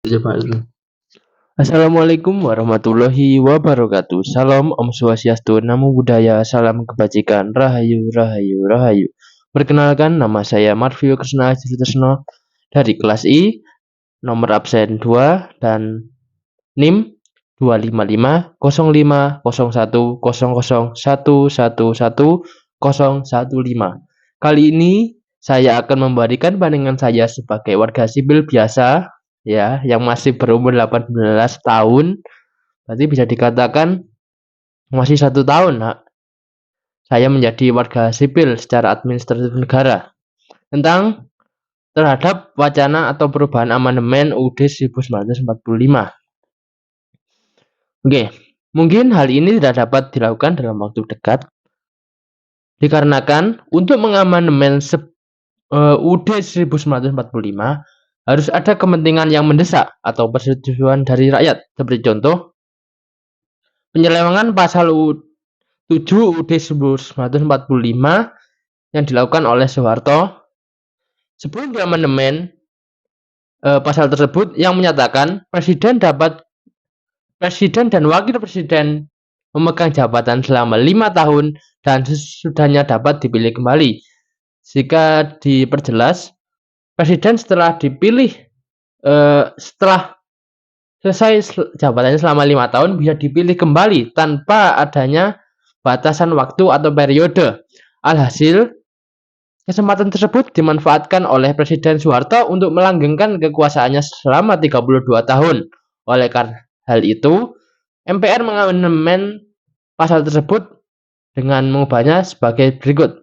Coba dulu. Assalamualaikum warahmatullahi wabarakatuh. Salam Om Swastiastu, Namo Buddhaya, salam kebajikan, Rahayu, Rahayu, Rahayu. Perkenalkan, nama saya Marvio Krisna Trisno dari kelas I, nomor absen 2 dan NIM 2550100111015. Kali ini saya akan memberikan pandangan saya sebagai warga sipil biasa ya, yang masih berumur 18 tahun. Berarti bisa dikatakan masih 1 tahun saya menjadi warga sipil secara administratif negara, tentang terhadap wacana atau perubahan amandemen UUD 1945. Oke, mungkin hal ini tidak dapat dilakukan dalam waktu dekat dikarenakan untuk mengamandemen UUD 1945 harus ada kepentingan yang mendesak atau persetujuan dari rakyat. Seperti contoh, penyelewengan pasal 7 UUD 1945 yang dilakukan oleh Soeharto. Sebelum diamandemen pasal tersebut yang menyatakan presiden dan wakil presiden memegang jabatan selama 5 tahun dan sesudahnya dapat dipilih kembali. Jika diperjelas, presiden setelah dipilih setelah selesai jabatannya selama 5 tahun bisa dipilih kembali tanpa adanya batasan waktu atau periode. Alhasil, kesempatan tersebut dimanfaatkan oleh Presiden Soeharto untuk melanggengkan kekuasaannya selama 32 tahun. Oleh karena hal itu, MPR mengamandemen pasal tersebut dengan mengubahnya sebagai berikut.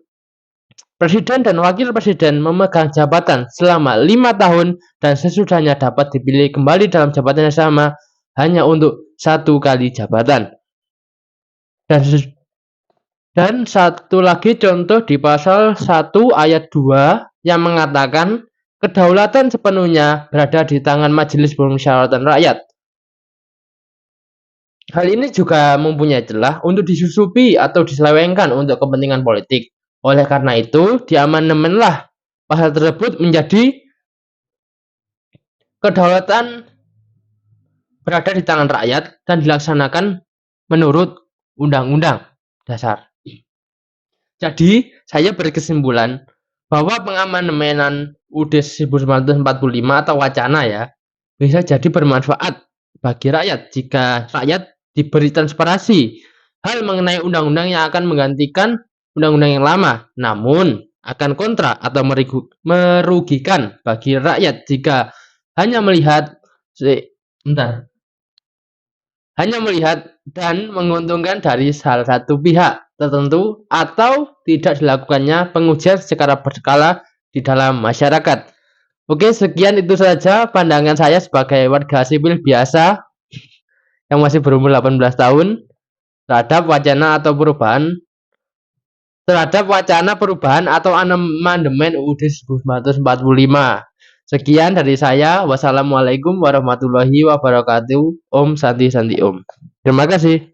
Presiden dan wakil presiden memegang jabatan selama 5 tahun dan sesudahnya dapat dipilih kembali dalam jabatan yang sama hanya untuk 1 kali jabatan. Dan satu lagi contoh di pasal 1 ayat 2 yang mengatakan kedaulatan sepenuhnya berada di tangan Majelis Permusyawaratan Rakyat. Hal ini juga mempunyai celah untuk disusupi atau diselewengkan untuk kepentingan politik. Oleh karena itu, diamandemenlah pasal tersebut menjadi kedaulatan berada di tangan rakyat dan dilaksanakan menurut Undang-Undang Dasar. Jadi, saya berkesimpulan bahwa pengamandemenan UUD 1945 atau wacana ya, bisa jadi bermanfaat bagi rakyat jika rakyat diberi transparansi hal mengenai undang-undang yang akan menggantikan undang-undang yang lama, namun akan kontra atau merugikan bagi rakyat jika hanya melihat dan menguntungkan dari salah satu pihak tertentu atau tidak dilakukannya pengujian secara berkala di dalam masyarakat. Oke, sekian itu saja pandangan saya sebagai warga sipil biasa yang masih berumur 18 tahun terhadap wacana perubahan atau amandemen UUD 1945. Sekian dari saya. Wassalamualaikum warahmatullahi wabarakatuh. Om Santi Santi Om. Terima kasih.